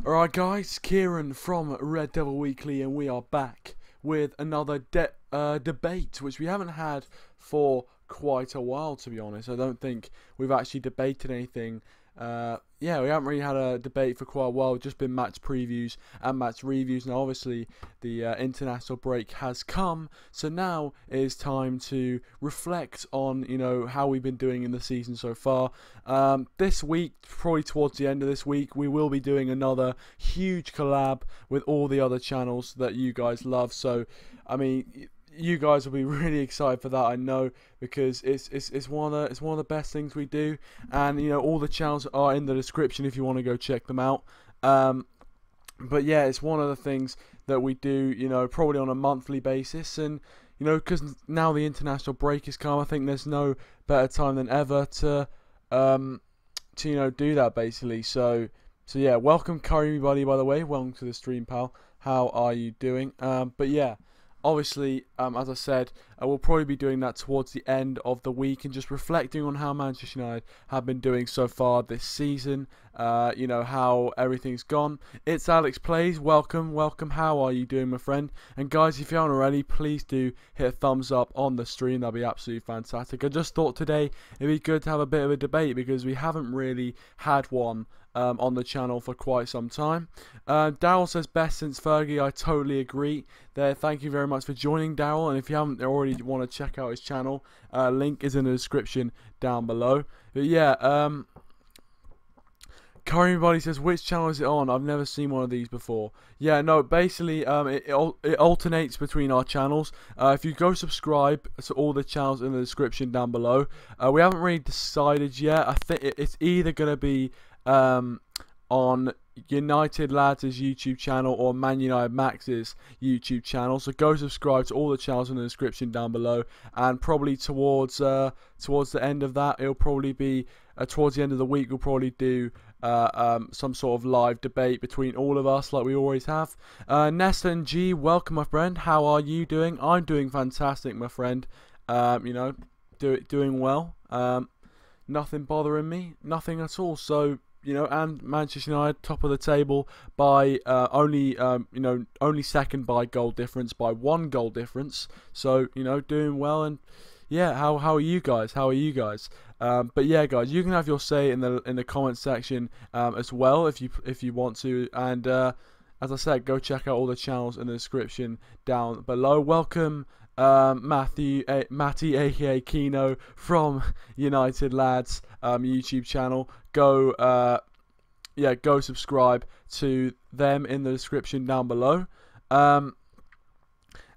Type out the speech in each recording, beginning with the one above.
Alright guys, Kieran from RedDevilWeekly, and we are back with another debate, which we haven't had for quite a while, to be honest. I don't think we've actually debated anything. Yeah, we haven't really had a debate for quite a while. Just been match previews and match reviews. Now, obviously, the international break has come, so now it is time to reflect on, how we've been doing in the season so far. This week, probably towards the end of this week, we will be doing another huge collab with all the other channels that you guys love. So, I mean, you guys will be really excited for that, I know, because it's one of the best things we do, and all the channels are in the description if you want to go check them out. But yeah, it's one of the things that we do, probably on a monthly basis, and because now the international break has come, I think there's no better time than ever to do that basically. So yeah, welcome everybody, by the way, welcome to the stream, pal. How are you doing? But yeah. Obviously, as I said, we'll probably be doing that towards the end of the week and just reflecting on how Manchester United have been doing so far this season, how everything's gone. It's Alex Plays, welcome, how are you doing, my friend? And guys, if you haven't already, please do hit a thumbs up on the stream, that'll be absolutely fantastic. I just thought today it'd be good to have a bit of a debate because we haven't really had one on the channel for quite some time. Daryl says best since Fergie. I totally agree there. Thank you very much for joining, Daryl, and if you haven't already want to check out his channel, link is in the description down below. But yeah, Everybody says, which channel is it on? I've never seen one of these before. Yeah, no, basically, it alternates between our channels. If you go subscribe to all the channels in the description down below, we haven't really decided yet. I think it's either going to be on United Lads' YouTube channel or Man United Max's YouTube channel. So go subscribe to all the channels in the description down below, and probably towards the end of that, it'll probably be towards the end of the week, we'll probably do some sort of live debate between all of us like we always have. Nesta and G, welcome, my friend. How are you doing? I'm doing fantastic, my friend. Doing well. Nothing bothering me, nothing at all. So and Manchester United top of the table by only second by goal difference, by 1 goal difference. So doing well. And yeah, how are you guys? But yeah, guys, you can have your say in the comment section as well if you want to. And as I said, go check out all the channels in the description down below. Welcome, Matty, aka Kino from United Lads YouTube channel. Go subscribe to them in the description down below.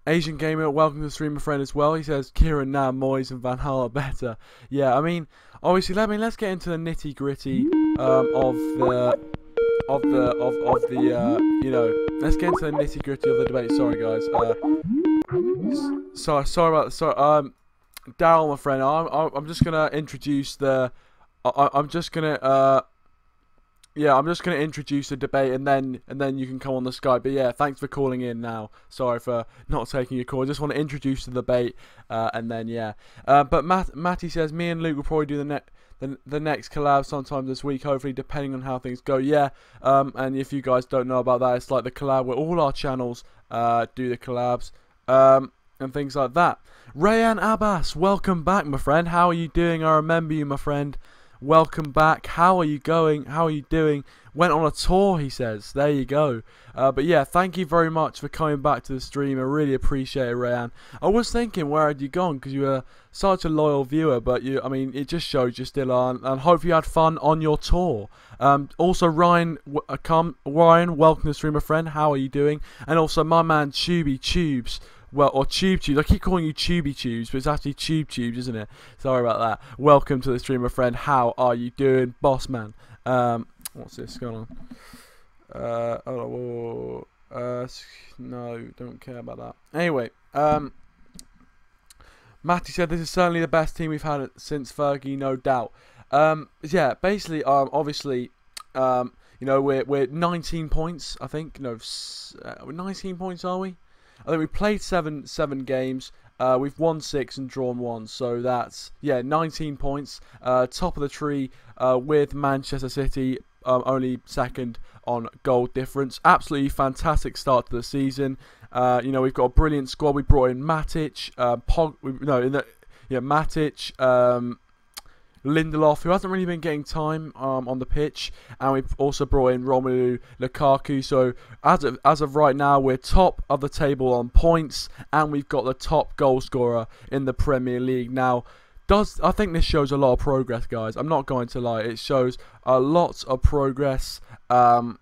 Asian Gamer, welcome to the stream, my friend, as well. He says Kieran, Nam, Moyes, and Van Gaal are better. Yeah, I mean, obviously, let's get into the nitty gritty let's get into the nitty gritty of the debate. Sorry, guys. Sorry, Daryl, my friend. I'm just gonna introduce I'm just gonna introduce the debate, and then you can come on the Skype. But yeah, thanks for calling in now. Sorry for not taking your call. I just want to introduce the debate, and then yeah. But Matty says me and Luke will probably do the next collab sometime this week, hopefully, depending on how things go. Yeah. And if you guys don't know about that, it's like the collab where all our channels do the collabs, and things like that. Rayan Abbas, welcome back, my friend. How are you doing? I remember you, my friend. Welcome back. How are you going? How are you doing? Went on a tour, he says. There you go. But yeah, thank you very much for coming back to the stream. I really appreciate it, Rayan. I was thinking, where had you gone? Because you were such a loyal viewer, but it just shows you still are. And hope you had fun on your tour. Also, Ryan, welcome to the stream, my friend. How are you doing? And also, my man, Tubey Tubes. Well, or Tube Tubes. I keep calling you Tubey Tubes, but it's actually Tube Tubes, isn't it? Sorry about that. Welcome to the stream, my friend. How are you doing, boss man? What's this going on? No, don't care about that. Anyway, Matty said this is certainly the best team we've had since Fergie, no doubt. Yeah, basically, obviously, we're 19 points, I think. No, we're 19 points, are we? I think we played seven games. We've won 6 and drawn 1, so that's 19 points. Top of the tree with Manchester City only second on goal difference. Absolutely fantastic start to the season. You know, we've got a brilliant squad. We brought in Matic, Matic, Lindelof, who hasn't really been getting time on the pitch, and we've also brought in Romelu Lukaku. So as of right now, we're top of the table on points, and we've got the top goal scorer in the Premier League. Now, I think this shows a lot of progress, guys. I'm not going to lie. It shows a lot of progress. You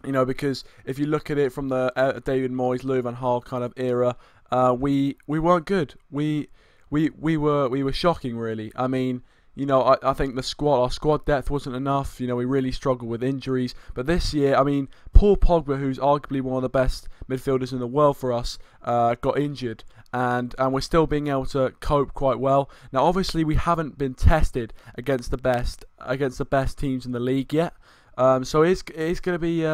know, because if you look at it from the David Moyes, Louis van Gaal kind of era, we weren't good. We were shocking, really. I mean, you know, I think our squad depth wasn't enough. You know, we really struggled with injuries. But this year, I mean, Paul Pogba, who's arguably one of the best midfielders in the world for us, got injured. And we're still being able to cope quite well. Now, obviously, we haven't been tested against the best teams in the league yet. So it's going to be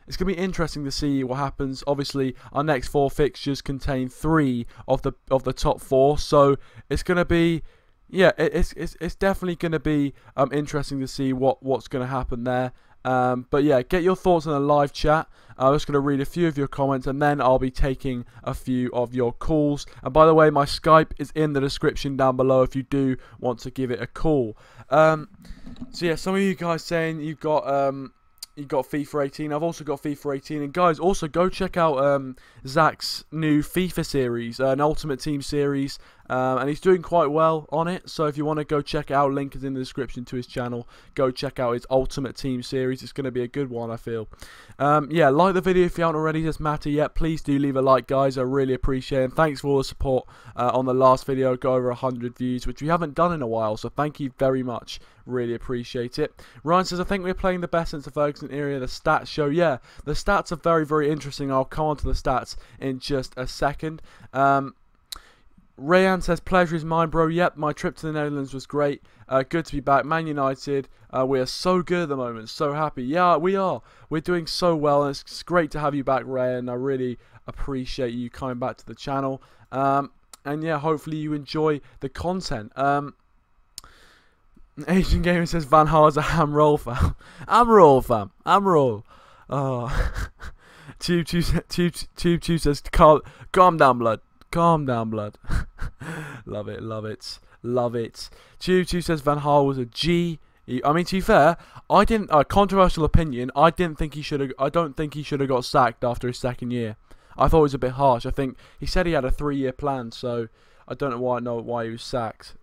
it's going to be interesting to see what happens. Obviously, our next 4 fixtures contain 3 of the top 4. So it's going to be, yeah, it's definitely going to be interesting to see what's going to happen there. But yeah, get your thoughts in the live chat. I'm just going to read a few of your comments, and then I'll be taking a few of your calls. And by the way, my Skype is in the description down below if you do want to give it a call. So yeah, some of you guys saying you've got FIFA 18. I've also got FIFA 18. And guys, also go check out Zach's new FIFA series, an Ultimate Team series. And he's doing quite well on it. So if you want to go check it out, link is in the description to his channel. Go check out his Ultimate Team series. It's going to be a good one, I feel. Yeah, like the video if you haven't already. Doesn't matter yet. Please do leave a like, guys. I really appreciate it. And thanks for all the support on the last video. Got over 100 views, which we haven't done in a while. So thank you very much. Really appreciate it. Ryan says, I think we're playing the best since the Ferguson era. The stats show, yeah, the stats are very, very interesting. I'll come on to the stats in just a second. Rayan says, pleasure is mine, bro. Yep, my trip to the Netherlands was great. Good to be back. Man United, we are so good at the moment. So happy. Yeah, we are. We're doing so well, and it's great to have you back, Rayan. I really appreciate you coming back to the channel. And yeah, hopefully you enjoy the content. Asian Gamer says, Van Gaal's a ham roll fam. I'm roll, fam. I'm roll. Oh. Tube says, calm down, blood. Calm down, blood. Love it, love it, love it. Tube says Van Gaal was a G. I mean, to be fair, I didn't. Controversial opinion. I don't think he should have got sacked after his 2nd year. I thought it was a bit harsh. I think he said he had a 3-year plan, so I don't know why he was sacked.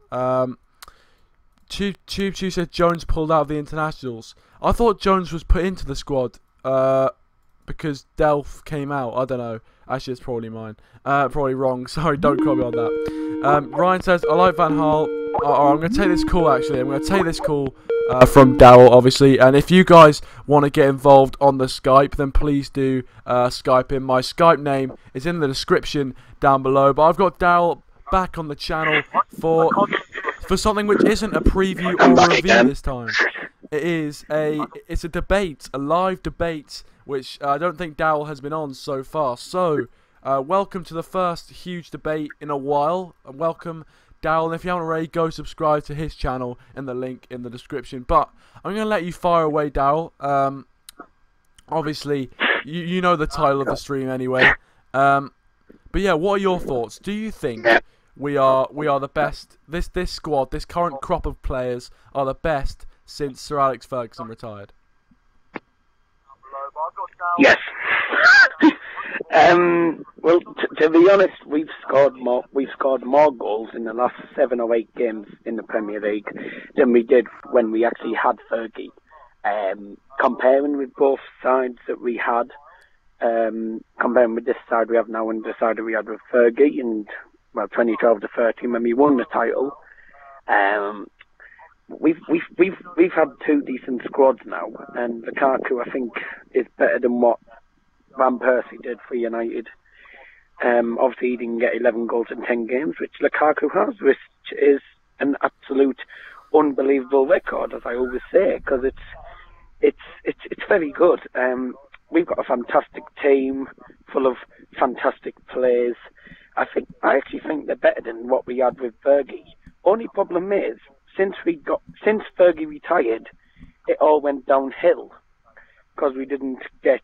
Tube said Jones pulled out of the internationals. I thought Jones was put into the squad because Delph came out. I don't know. Actually, it's probably mine. Probably wrong. Sorry, don't quote me on that. Ryan says, I like Van Gaal. I'm going to take this call, actually. I'm going to take this call from Daryl, obviously. And if you guys want to get involved on the Skype, then please do Skype in. My Skype name is in the description down below. But I've got Daryl back on the channel for something which isn't a preview or a review this time. It's a debate, a live debate, which I don't think Daryl has been on so far. So, welcome to the first huge debate in a while. Welcome, Daryl. And if you haven't already, go subscribe to his channel in the link in the description. But I'm going to let you fire away, Daryl. Obviously, you know the title of the stream anyway. But yeah, what are your thoughts? Do you think we are the best? This squad, this current crop of players, are the best since Sir Alex Ferguson retired? Yes. Well, to be honest, we've scored more goals in the last 7 or 8 games in the Premier League than we did when we actually had Fergie. Comparing with both sides that we had, comparing with this side we have now and the side that we had with Fergie, and well, 2012 to 13 when we won the title. We've had 2 decent squads now, and Lukaku, I think, is better than what Van Persie did for United. Obviously, he didn't get 11 goals in 10 games, which Lukaku has, which is an absolute unbelievable record, as I always say, because it's very good. We've got a fantastic team full of fantastic players. I actually think they're better than what we had with Fergie. Only problem is, since Fergie retired, it all went downhill because we didn't get.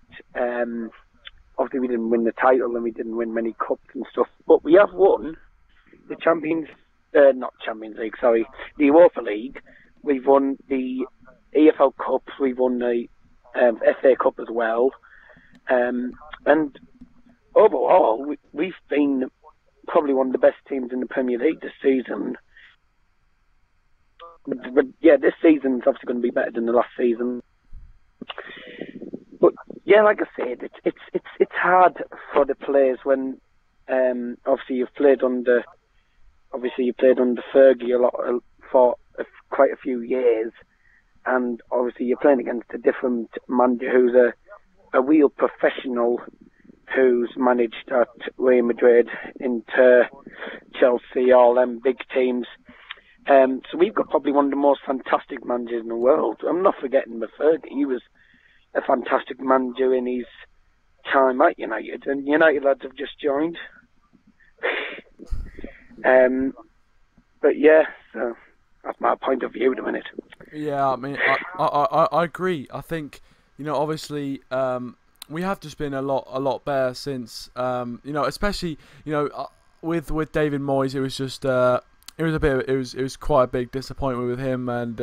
Obviously, we didn't win the title and we didn't win many cups and stuff. But we have won the not Champions League, sorry, the Europa League. We've won the EFL Cups. We've won the FA Cup as well. And overall, we've been probably one of the best teams in the Premier League this season. But yeah, this season's obviously going to be better than the last season. But yeah, like I said, it's hard for the players when obviously you played under Fergie a lot for quite a few years, and obviously you're playing against a different manager who's a real professional, who's managed at Real Madrid, Inter, Chelsea, all them big teams. So we've got probably one of the most fantastic managers in the world. I'm not forgetting the Fergie. He was a fantastic manager in his time at United, and United lads have just joined. But yeah, so that's my point of view at the minute. Yeah, I mean, I agree. I think, obviously, we have just been a lot better since, especially, with David Moyes. It was just, it was quite a big disappointment with him, and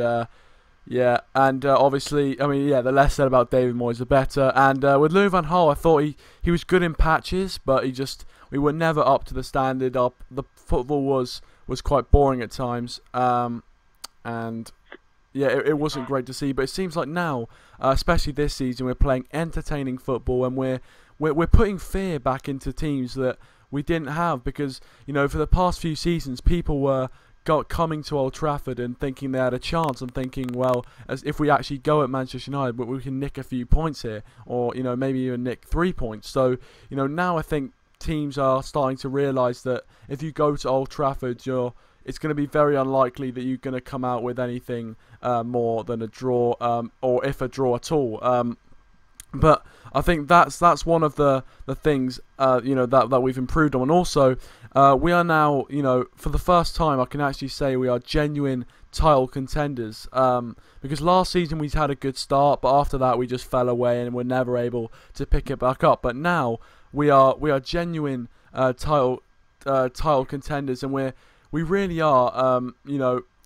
obviously, I mean, the less said about David Moyes, the better. And with Louis van Gaal, I thought he was good in patches, but we were never up to the standard. The football was quite boring at times, and yeah, it wasn't great to see. But it seems like now, especially this season, we're playing entertaining football, and we're putting fear back into teams that we didn't have, because for the past few seasons, people were coming to Old Trafford and thinking they had a chance, and thinking, well, as if we actually go at Manchester United, but we can nick a few points here, or maybe even nick 3 points. So now I think teams are starting to realise that if you go to Old Trafford, it's going to be very unlikely that you're going to come out with anything more than a draw, or if a draw at all. But I think that's one of the things that we've improved on. And also, we are now, for the first time, I can actually say we are genuine title contenders. Because last season we had a good start, but after that we just fell away and were never able to pick it back up. But now we are genuine title contenders, and we really are.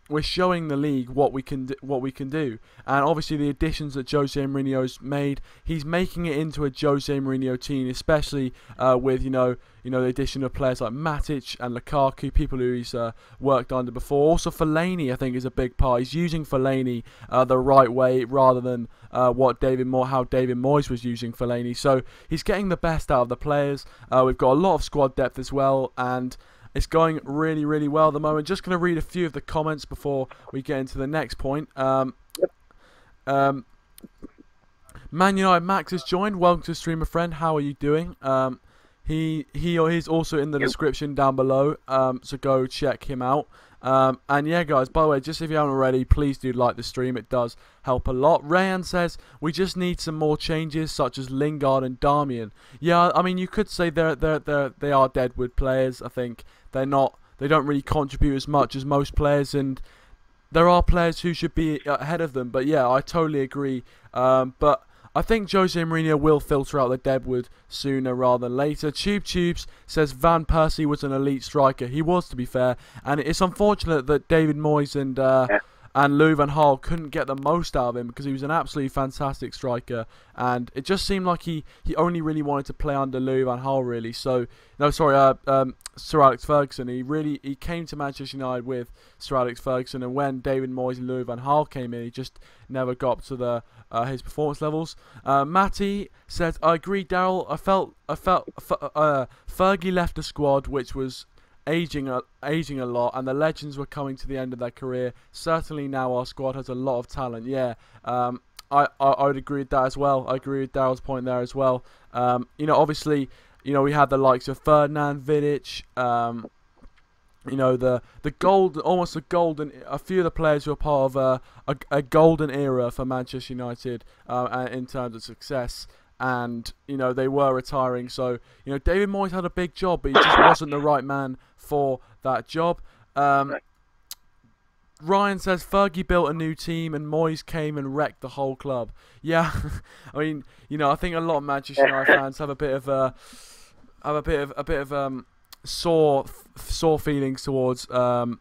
We're showing the league what we can do, and obviously the additions that Jose Mourinho's made, he's making it into a Jose Mourinho team, especially with the addition of players like Matic and Lukaku, people who he's worked under before. Also Fellaini, I think, is a big part. He's using Fellaini the right way, rather than how David Moyes was using Fellaini. So he's getting the best out of the players. We've got a lot of squad depth as well, and it's going really, really well at the moment. Just going to read a few of the comments before we get into the next point. Man United Max has joined. Welcome to the stream, my friend. How are you doing? He's also in the description down below, so go check him out. And yeah, guys, by the way, just if you haven't already, please do like the stream. It does help a lot. Rayan says, we just need some more changes, such as Lingard and Darmian. Yeah, I mean, you could say they are deadwood players. I think they don't really contribute as much as most players, and there are players who should be ahead of them. But yeah, I totally agree. But I think Jose Mourinho will filter out the deadwood sooner rather than later. Tubes says Van Persie was an elite striker. He was, to be fair, and it's unfortunate that David Moyes and Louis van Gaal couldn't get the most out of him, because he was an absolutely fantastic striker, and it just seemed like he only really wanted to play under Louis van Gaal, really. So Sir Alex Ferguson. He came to Manchester United with Sir Alex Ferguson, and when David Moyes and Louis van Gaal came in, he just never got up to his performance levels. Matty says, I agree, Daryl. I felt Fergie left the squad, which was aging a lot, and the legends were coming to the end of their career. Certainly now our squad has a lot of talent. Yeah, I would agree with that as well. I agree with Daryl's point there as well. Obviously, we had the likes of Ferdinand, Vidic, a few of the players who are part of a golden era for Manchester United in terms of success. And they were retiring, so David Moyes had a big job, but he just wasn't the right man for that job. Ryan says Fergie built a new team and Moyes came and wrecked the whole club. Yeah, I mean, I think a lot of Manchester United fans have a bit of sore feelings towards David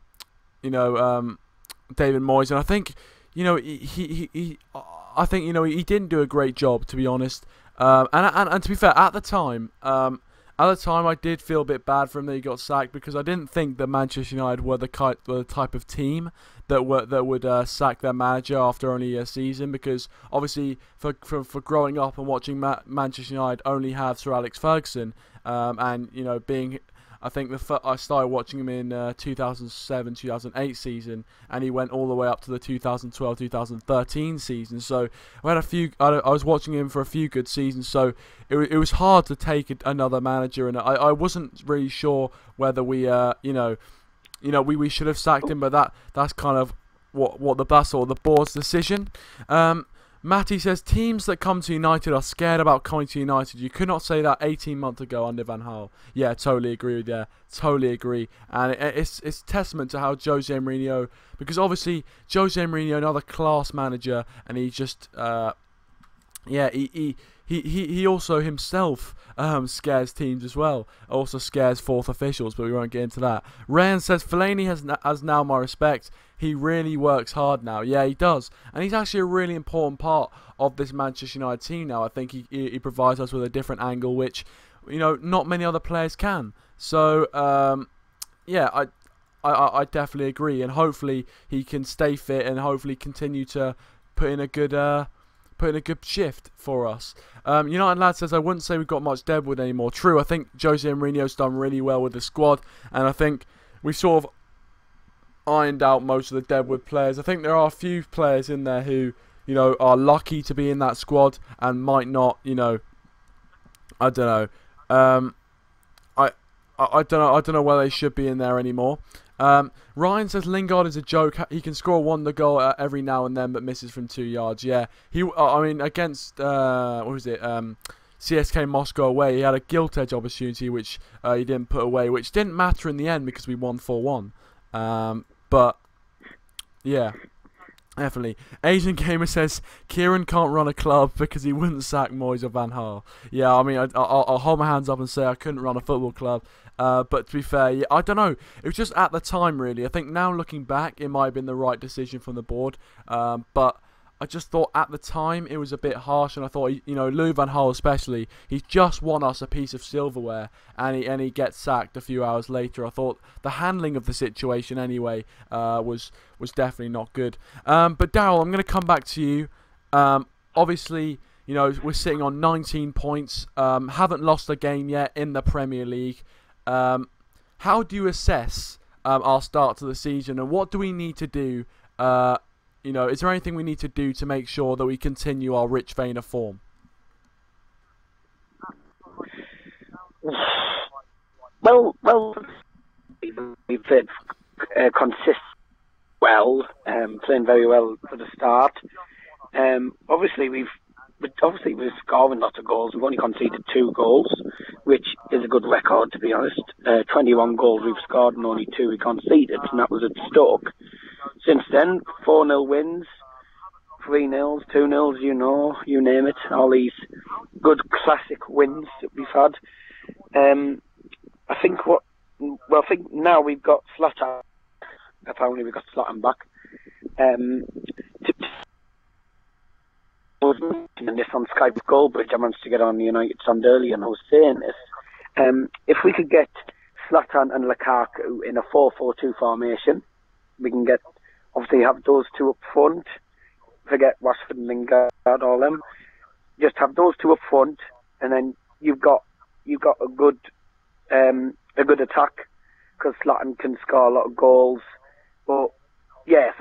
Moyes, and I think he didn't do a great job, to be honest. And to be fair, at the time, I did feel a bit bad for him that he got sacked, because I didn't think that Manchester United were the type of team that would sack their manager after only a season, because obviously for growing up and watching Manchester United only have Sir Alex Ferguson, and being, I think I started watching him in 2007-2008 season, and he went all the way up to the 2012-2013 season. So I was watching him for a few good seasons. So it was hard to take another manager, and I wasn't really sure whether we should have sacked him, but that's kind of what the board's decision. Matty says teams that come to United are scared about coming to United. You could not say that 18 months ago under Van Gaal. Yeah, totally agree with you. Totally agree. And it's testament to how Jose Mourinho, because obviously Jose Mourinho, another class manager, and he just he also himself scares teams as well. Also scares fourth officials, but we won't get into that. Ryan says Fellaini has now my respect. He really works hard now. Yeah, he does. And he's actually a really important part of this Manchester United team now. I think he provides us with a different angle, which, not many other players can. So, I definitely agree. And hopefully he can stay fit and hopefully continue to put in a good shift for us. United Lad says, I wouldn't say we've got much deadwood anymore. True, I think Jose Mourinho's done really well with the squad, and I think we've sort of ironed out most of the deadwood players. I think there are a few players in there who, are lucky to be in that squad and might not, I don't know. I don't know whether they should be in there anymore. Ryan says Lingard is a joke. He can score a wonder goal every now and then, but misses from 2 yards. Yeah, against what was it? CSK Moscow away, he had a gilt edge opportunity which he didn't put away, which didn't matter in the end because we won 4-1. But yeah, definitely. Asian Gamer says Kieran can't run a club because he wouldn't sack Moyes or Van Gaal. Yeah, I'll hold my hands up and say I couldn't run a football club. But to be fair, yeah, I don't know. It was just at the time, really. I think now looking back, it might have been the right decision from the board. But I just thought at the time it was a bit harsh, and I thought, Louis Van Gaal especially, he's just won us a piece of silverware, and he gets sacked a few hours later. I thought the handling of the situation anyway was definitely not good. But Daryl, I'm going to come back to you. Obviously, we're sitting on 19 points, haven't lost a game yet in the Premier League. How do you assess our start to the season, and what do we need to do? Is there anything we need to do to make sure that we continue our rich vein of form? Well, we've played consistent well, playing very well for the start. Obviously we're scoring lots of goals. We've only conceded 2 goals, which is a good record, to be honest. 21 goals we've scored and only 2 we conceded, and that was at Stoke. Since then, 4-0 wins, 3-0, 2-0, you name it. All these good classic wins that we've had. I think now we've got Zlatan. Apparently we've got Zlatan back. I was mentioning this on Skype with Goldbridge. I managed to get on the United Sound earlier, and I was saying this. If we could get Zlatan and Lukaku in a 4-4-2 formation, we can obviously have those 2 up front. Forget Rashford and Lingard, all them. Just have those 2 up front, and then you've got a good attack, because Zlatan can score a lot of goals. But yeah,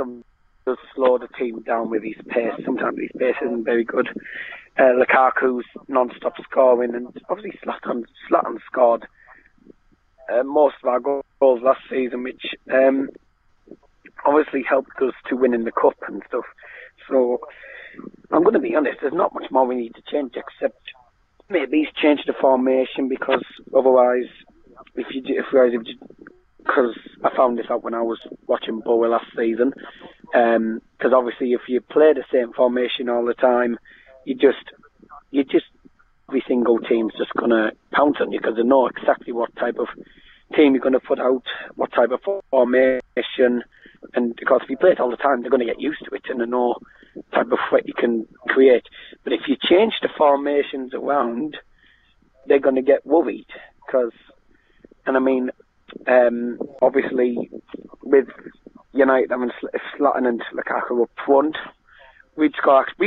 does slow the team down with his pace. Sometimes his pace isn't very good. Lukaku's non-stop scoring, and obviously Zlatan scored most of our goals last season, which obviously helped us to win in the cup and stuff. So I'm going to be honest, there's not much more we need to change, except maybe change the formation, because otherwise if you because I found this out when I was watching Bowie last season. Because obviously, if you play the same formation all the time, you just every single team's just gonna pounce on you because they know exactly what type of team you're gonna put out, what type of formation, and because if you play it all the time, they're gonna get used to it and they know type of threat you can create. But if you change the formations around, they're gonna get worried obviously with United having Zlatan and Lukaku up front, we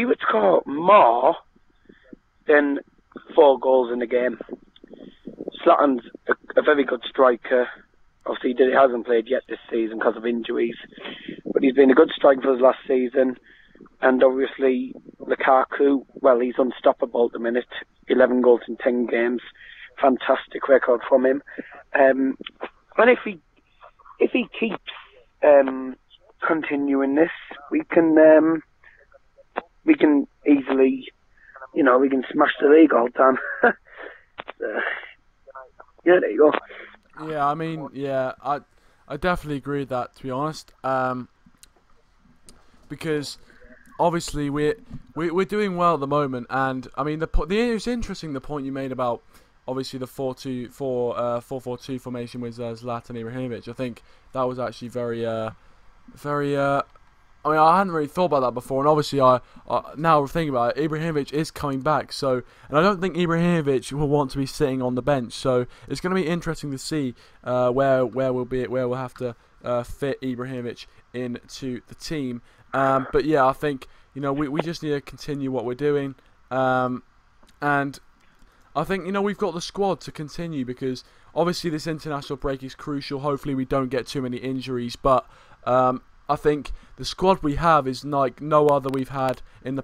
would score more than 4 goals in the game. Zlatan's a very good striker. Obviously, he hasn't played yet this season because of injuries, but he's been a good striker for us last season. And obviously, Lukaku, well, he's unstoppable at the minute. 11 goals in 10 games, fantastic record from him. And if he keeps continuing this, we can easily, we can smash the league all the time. Yeah, there you go. Yeah, I mean, yeah, I definitely agree with that, to be honest. Because obviously we're doing well at the moment, and I mean it's interesting the point you made about obviously the 4-2 formation with Zlatan Ibrahimovic. I think that was actually very. I mean, I hadn't really thought about that before, and obviously, now thinking about it, Ibrahimovic is coming back. So, and I don't think Ibrahimovic will want to be sitting on the bench. So, it's going to be interesting to see where we'll have to fit Ibrahimovic into the team. But yeah, I think we just need to continue what we're doing, and I think we've got the squad to continue because obviously this international break is crucial. Hopefully, we don't get too many injuries, but I think the squad we have is like no other we've had in the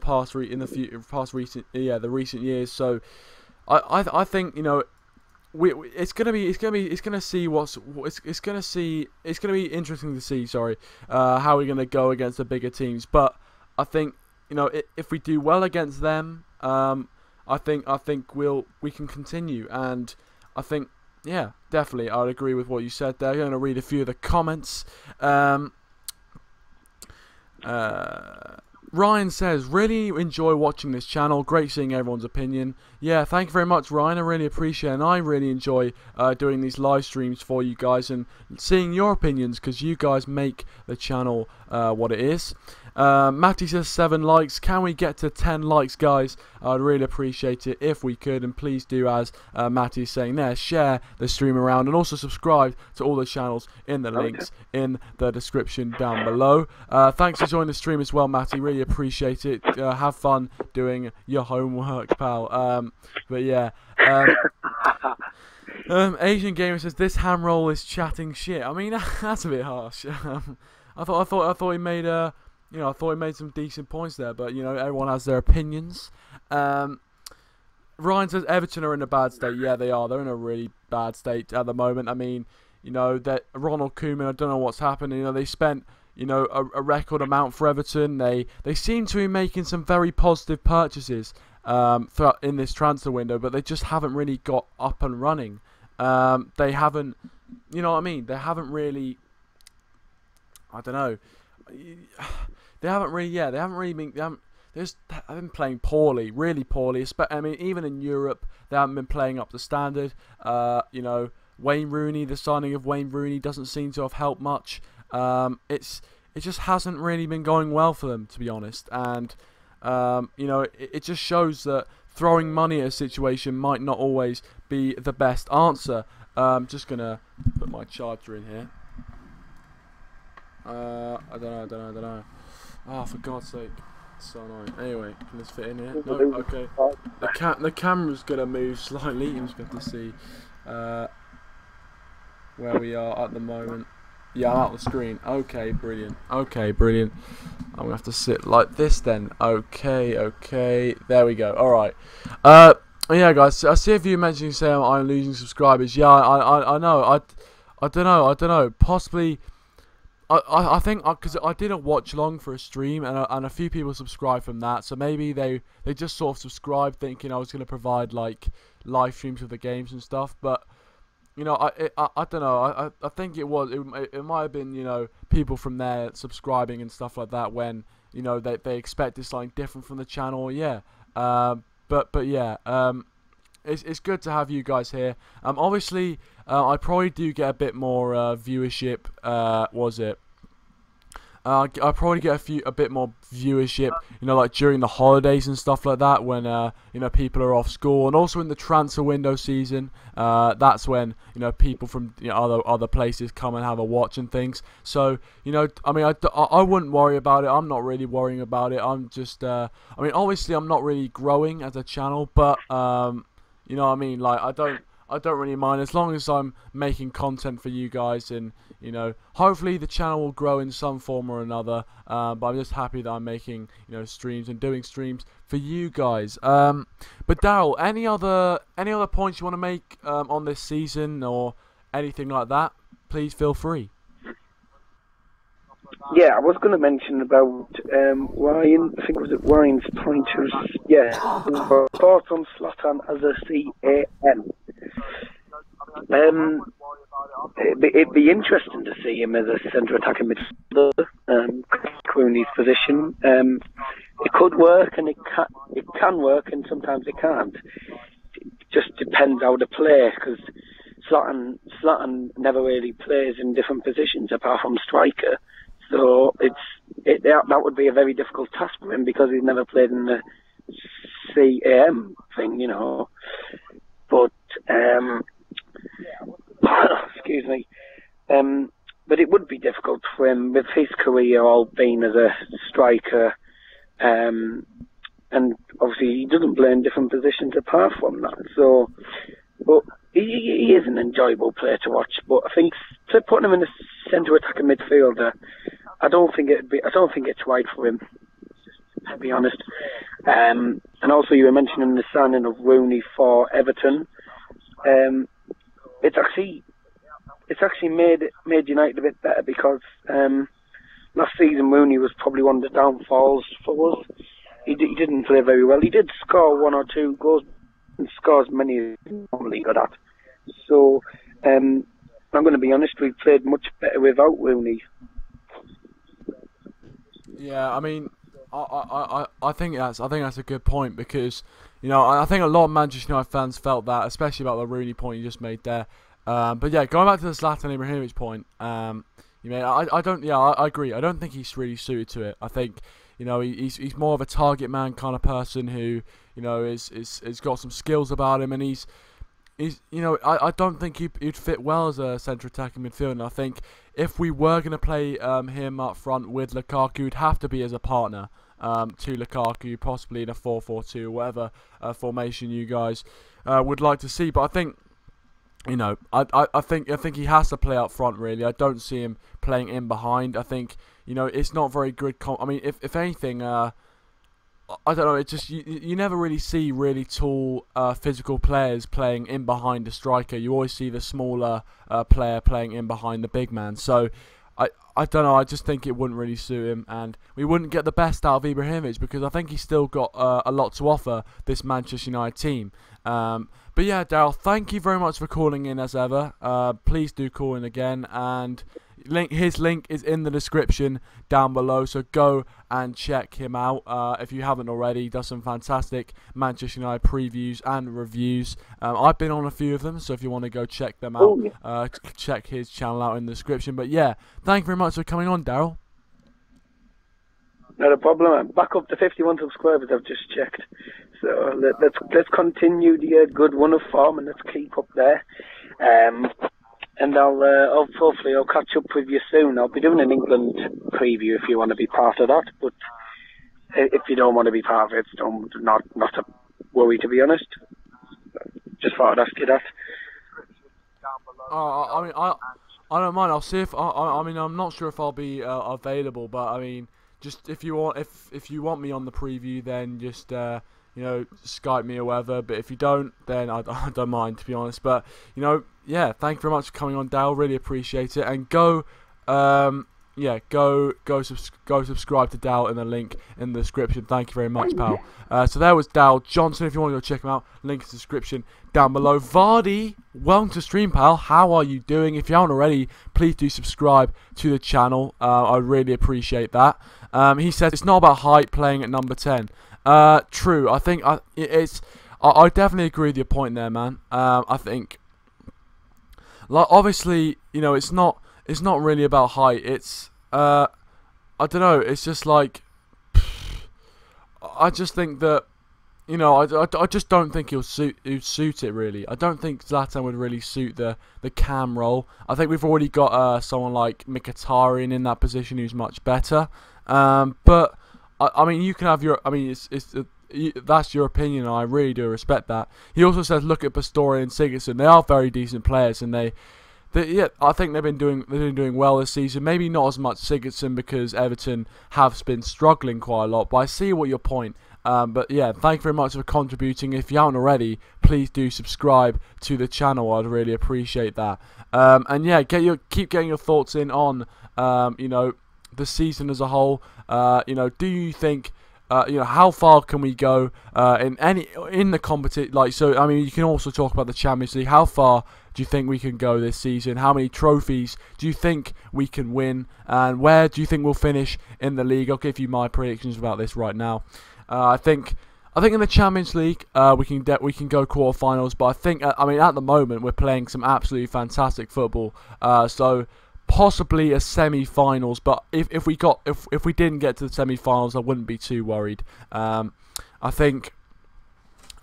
recent years. So I think it's gonna be interesting to see. How we're gonna go against the bigger teams. But I think if we do well against them, I think we can continue. And I think definitely I'd agree with what you said there. I'm gonna read a few of the comments. Ryan says, really enjoy watching this channel. Great seeing everyone's opinion. Yeah, thank you very much, Ryan. I really appreciate it. And I really enjoy doing these live streams for you guys and seeing your opinions because you guys make the channel what it is. Matty says 7 likes. Can we get to 10 likes, guys? I'd really appreciate it if we could. And please do, as Matty is saying there, share the stream around and also subscribe to all the channels in the links in the description down below. Thanks for joining the stream as well, Matty. Really appreciate it. Have fun doing your homework, pal. But yeah. Asian Gamer says this ham roll is chatting shit. I mean, that's a bit harsh. I thought he made I thought he made some decent points there, but everyone has their opinions. Ryan says Everton are in a bad state. Yeah, they are. They're in a really bad state at the moment. I mean, that Ronald Koeman, I don't know what's happened. They spent a record amount for Everton. They seem to be making some very positive purchases throughout in this transfer window, but they just haven't really got up and running. They haven't, what I mean? They haven't really. I don't know. They haven't really been. They've been playing poorly, really poorly. I mean, even in Europe, they haven't been playing up to standard. Wayne Rooney, the signing of Wayne Rooney doesn't seem to have helped much. It just hasn't really been going well for them, to be honest. And it just shows that throwing money at a situation might not always be the best answer. Just gonna put my charger in here. I don't know. Oh, for God's sake. It's so annoying. Anyway, can this fit in here? No, okay. The camera's gonna move slightly. I'm just going to see where we are at the moment. Yeah, I'm out the screen. Okay, brilliant. I'm gonna have to sit like this then. Okay. There we go. Alright. Yeah, guys, I see a few mentioning saying I'm losing subscribers. Yeah, I know. I don't know. Possibly. I think because I did a watch long for a stream and a few people subscribed from that, so maybe they just sort of subscribed thinking I was going to provide like live streams of the games and stuff. But you know, I don't know. I think it might have been, you know, people from there subscribing and stuff like that when, you know, they expected something different from the channel. Yeah. But yeah. It's good to have you guys here. Obviously, I probably do get a bit more viewership. Was it? I probably get a bit more viewership, you know, like during the holidays and stuff like that, when you know, people are off school, and also in the transfer window season. That's when, you know, people from, you know, other places come and have a watch and things. So, you know, I mean, I wouldn't worry about it. I'm not really worrying about it. I'm just I mean, obviously, I'm not really growing as a channel, but you know what I mean? Like, I don't really mind as long as I'm making content for you guys, and, you know, hopefully the channel will grow in some form or another. But I'm just happy that I'm making, you know, streams and doing streams for you guys. But Daryl, any other points you want to make on this season or anything like that? Please feel free. Yeah, I was going to mention about Ryan. I think it was Ryan's pointers. Yeah, thoughts on Zlatan as a CAM. It'd be interesting to see him as a centre attacking midfielder, Rooney's position. It could work, and it can work, and sometimes it can't. It just depends how to play, because Zlatan never really plays in different positions apart from striker. So that would be a very difficult task for him, because he's never played in the CAM thing, you know. But excuse me. But it would be difficult for him with his career all being as a striker, and obviously he doesn't play in different positions apart from that. So, but he is an enjoyable player to watch. But I think putting him in a centre attacking midfielder, I don't think it's right for him, to be honest. And also, you were mentioning the signing of Rooney for Everton. It's actually made United a bit better, because last season Rooney was probably one of the downfalls for us. He didn't play very well. He did score one or two goals, and scores many as he's normally good at. So I'm going to be honest, we played much better without Rooney. Yeah, I mean, I think that's a good point, because, you know, I think a lot of Manchester United fans felt that, especially about the Rooney point you just made there. But yeah, going back to the Zlatan Ibrahimovic point, you know, I agree. I don't think he's really suited to it. I think, you know, he's more of a target man kind of person who, you know, is got some skills about him, and he's you know, I don't think he'd fit well as a centre attacking midfielder. And I think if we were going to play him up front with Lukaku, it'd have to be as a partner to Lukaku, possibly in a 4-4-2, whatever formation you guys would like to see. But I think, you know, I think he has to play up front, really. I don't see him playing in behind. I think, you know, it's not very good. I mean, if anything, I don't know. It's just you never really see really tall, physical players playing in behind a striker. You always see the smaller player playing in behind the big man. So I don't know. I just think it wouldn't really suit him, and we wouldn't get the best out of Ibrahimovic, because I think he's still got a lot to offer this Manchester United team. But yeah, Daryl, thank you very much for calling in as ever. Please do call in again, and his link is in the description down below, so go and check him out if you haven't already. He does some fantastic Manchester United previews and reviews. I've been on a few of them, so if you want to go check them out, check his channel out in the description. But yeah, thank you very much for coming on, Daryl. Not a problem. I'm back up to 51 subscribers. I've just checked. So let's continue the good run of form, and let's keep up there. And I'll hopefully catch up with you soon. I'll be doing an England preview if you want to be part of that. But if you don't want to be part of it, not a worry, to be honest. Just thought I'd ask you that. I mean, I don't mind. I'll see if I mean, I'm not sure if I'll be available, but I mean, just if you want me on the preview, then just you know, Skype me or whatever. But if you don't, then I don't mind, to be honest. But, you know, yeah, thank you very much for coming on, Dale. Really appreciate it. And go yeah, go subscribe to Dal in the link in the description. Thank you very much, pal. So there was Dal Johnson. If you want to go check him out, link in the description down below. Vardy, welcome to stream, pal. How are you doing? If you haven't already, please do subscribe to the channel. I really appreciate that. He says it's not about height playing at number 10. True. I think I definitely agree with your point there, man. I think, like, obviously, you know, it's not really about height. It's I don't know. It's just like, I just think that, you know, I just don't think he'll suit it really. I don't think Zlatan would really suit the cam role. I think we've already got someone like Mkhitaryan in that position who's much better. But I mean, you can have your. I mean, that's your opinion, and I really do respect that. He also says, look at Pastore and Sigurdsson. They are very decent players, and yeah, I think they've been doing well this season. Maybe not as much Sigurdsson because Everton have been struggling quite a lot. But I see what your point. But yeah, thank you very much for contributing. If you haven't already, please do subscribe to the channel. I'd really appreciate that. And yeah, keep getting your thoughts in on you know, the season as a whole. You know, do you think, you know, how far can we go in the competition? Like, so I mean, you can also talk about the Champions League. How far do you think we can go this season? How many trophies do you think we can win? And where do you think we'll finish in the league? I'll give you my predictions about this right now. I think in the Champions League we can go quarterfinals, but I think I mean, at the moment we're playing some absolutely fantastic football. So possibly a semi-finals, but if we didn't get to the semi-finals, I wouldn't be too worried. I think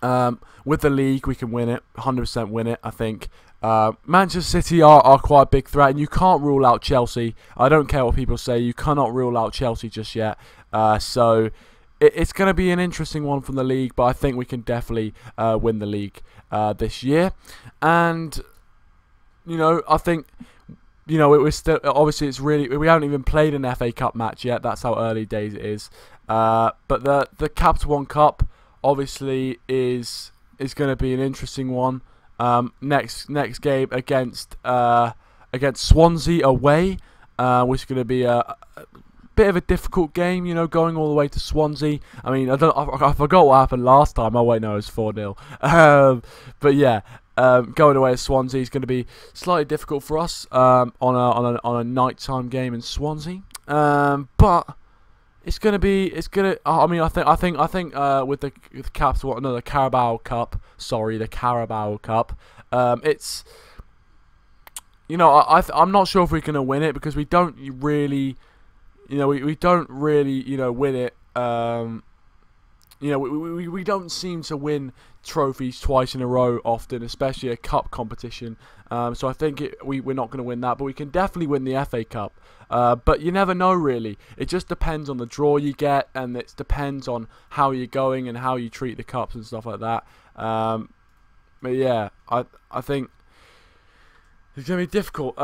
with the league we can win it, 100% win it. I think Manchester City are quite a big threat, and you can't rule out Chelsea. I don't care what people say, you cannot rule out Chelsea just yet. So it's going to be an interesting one from the league, but I think we can definitely win the league this year. And you know, I think, you know, it was still, obviously it's really, we haven't even played an FA Cup match yet. That's how early days it is. But the Capital One Cup obviously is going to be an interesting one. Next game against Swansea away, which is going to be a bit of a difficult game, you know, going all the way to Swansea. I mean, I forgot what happened last time. Oh wait, no, it was 4-0. But yeah, going away to Swansea is going to be slightly difficult for us on a nighttime game in Swansea. But it's going to be, I mean, I think with the Capital, no, the Carabao Cup. Sorry, the Carabao Cup. It's, you know, I'm not sure if we're going to win it because we don't really. You know, we don't really, you know, win it. You know, we don't seem to win trophies twice in a row often, especially a cup competition. So I think we're not going to win that, but we can definitely win the FA Cup. But you never know, really. It just depends on the draw you get, and it depends on how you're going and how you treat the cups and stuff like that. But yeah, I think it's going to be difficult.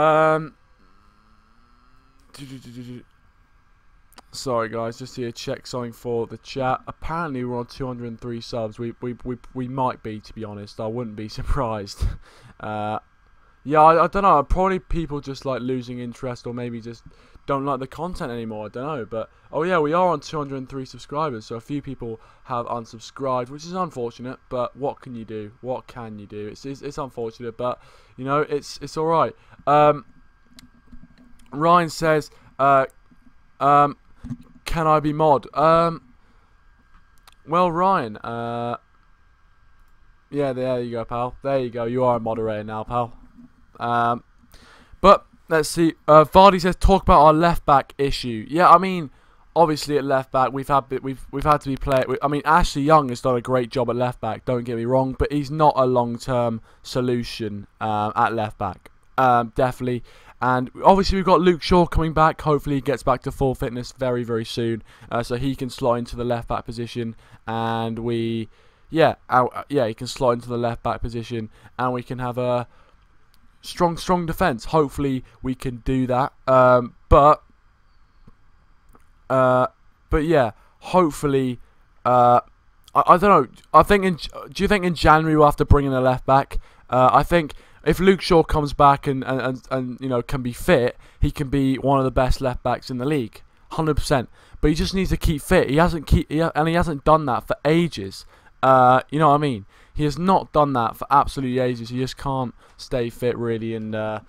Sorry guys, just here check something for the chat. Apparently we're on 203 subs. We might be, to be honest. I wouldn't be surprised. Yeah, I don't know. Probably people just like losing interest, or maybe just don't like the content anymore. I don't know. But oh yeah, we are on 203 subscribers. So a few people have unsubscribed, which is unfortunate. But what can you do? What can you do? It's unfortunate, but you know, it's all right. Ryan says, can I be mod? Well, Ryan, yeah, there you go, pal. There you go. You are a moderator now, pal. But let's see. Vardy says, talk about our left back issue. Yeah, I mean, obviously at left back we've had to be playing. I mean, Ashley Young has done a great job at left back. Don't get me wrong, but he's not a long-term solution at left back. Definitely. And obviously we've got Luke Shaw coming back. Hopefully he gets back to full fitness very, very soon, so he can slot into the left back position. And he can slot into the left back position, and we can have a strong defense. Hopefully we can do that. But yeah, hopefully. I don't know. I think do you think in January we'll have to bring in a left back? I think if Luke Shaw comes back and you know, can be fit, he can be one of the best left backs in the league, 100%. But he just needs to keep fit. He hasn't done that for ages. You know what I mean? He has not done that for absolutely ages. He just can't stay fit, really. And I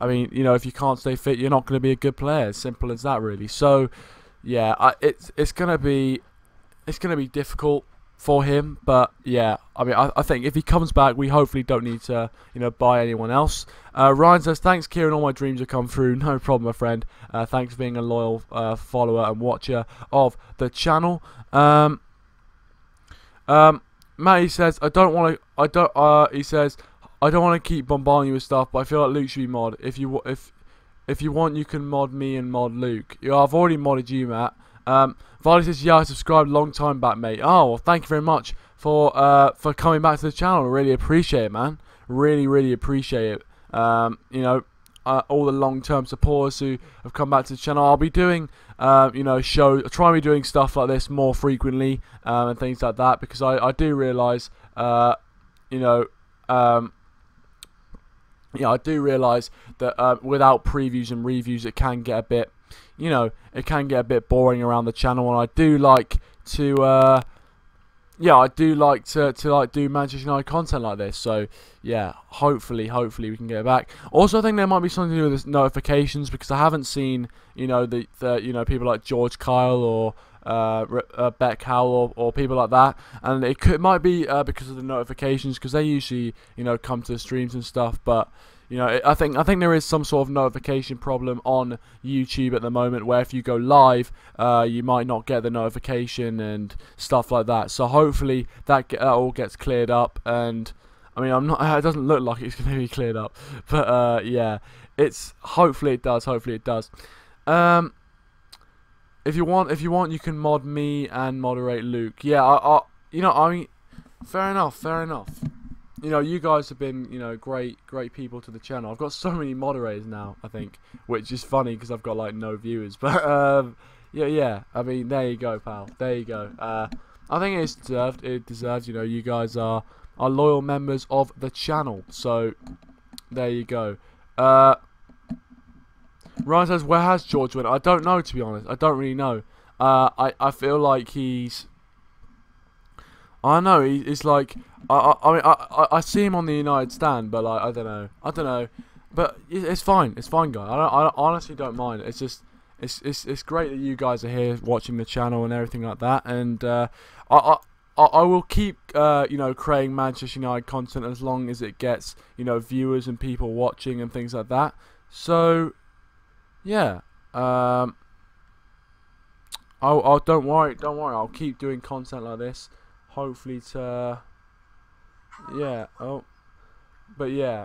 mean, you know, if you can't stay fit, you're not going to be a good player. As simple as that, really. So yeah, it's gonna be difficult for him, but yeah, I mean, I think if he comes back, we hopefully don't need to, you know, buy anyone else. Ryan says, thanks, Kieran, all my dreams have come true. No problem, my friend. Thanks for being a loyal follower and watcher of the channel. Matty says, he says, I don't want to keep bombarding you with stuff, but I feel like Luke should be mod. If you want, you can mod me and mod Luke. Yeah, I've already modded you, Matt. Vardy says, yeah, I subscribed a long time back, mate. Oh, well, thank you very much for coming back to the channel. Really appreciate it, man. Really appreciate it. You know, all the long-term supporters who have come back to the channel. I'll be doing, you know, try and be doing stuff like this more frequently, and things like that, because I do realise, you know, yeah, I do realise that without previews and reviews, it can get a bit, you know, it can get a bit boring around the channel, and I do like to, yeah, I do like to do Manchester United content like this. So yeah, hopefully we can get it back. Also, I think there might be something to do with this notifications, because I haven't seen, you know, the you know, people like George Kyle or Beck Howell or people like that, and it might be because of the notifications, because they usually, you know, come to the streams and stuff. But you know, I think there is some sort of notification problem on YouTube at the moment, where if you go live, you might not get the notification and stuff like that. So hopefully that all gets cleared up. And I mean, it doesn't look like it's going to be cleared up, but yeah, hopefully it does. Hopefully it does. If you want, you can mod me and moderate Luke. Yeah, you know, I mean, fair enough. You know, you guys have been, you know, great people to the channel. I've got so many moderators now, I think, which is funny because I've got like no viewers. But yeah. I mean, there you go, pal. There you go. I think it's deserved. It deserves. You know, you guys are loyal members of the channel. So there you go. Ryan says, where has George went? I don't know, to be honest. I don't really know. I feel like he's... I know, he's like... I mean, I see him on the United stand, but like, I don't know. But it's fine. It's fine, guy. I honestly don't mind. It's just... It's great that you guys are here watching the channel and everything like that. And I will keep, you know, creating Manchester United content as long as it gets, you know, viewers and people watching and things like that. So... yeah, don't worry, I'll keep doing content like this, hopefully to, yeah, but yeah,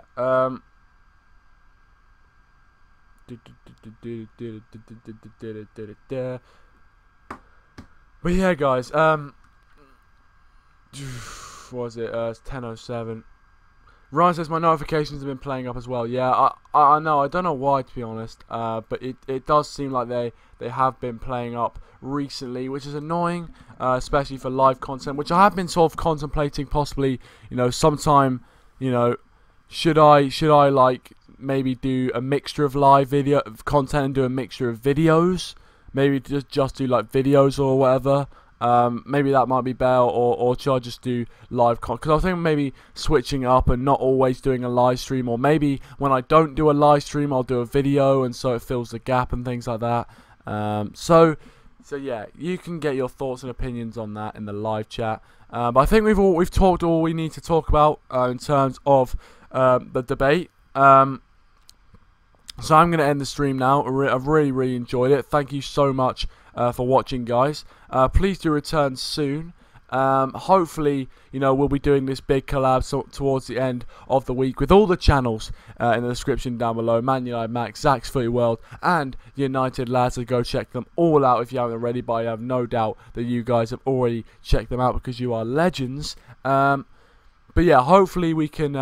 but yeah, guys, what was it, it's 10:07. Ryan says, my notifications have been playing up as well. Yeah, I know. I don't know why, to be honest. But it does seem like they have been playing up recently, which is annoying, especially for live content, which I have been sort of contemplating possibly, you know, sometime, you know, should I like maybe do a mixture of live video content and do a mixture of videos? Maybe just do like videos or whatever. Maybe that might be better, or should I just do live content? Because I think maybe switching up and not always doing a live stream, or maybe when I don't do a live stream, I'll do a video, and so it fills the gap and things like that. So yeah, you can get your thoughts and opinions on that in the live chat. But I think we've talked all we need to talk about in terms of the debate. So I'm going to end the stream now. I've really enjoyed it. Thank you so much for watching, guys. Please do return soon. Hopefully, you know, we'll be doing this big collab towards the end of the week with all the channels in the description down below. Man United Max, Zach's Footy World, and the United Lads. So go check them all out if you haven't already. But I have no doubt that you guys have already checked them out because you are legends. But yeah, hopefully we can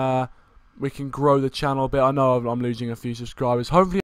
grow the channel a bit. I know I'm losing a few subscribers. Hopefully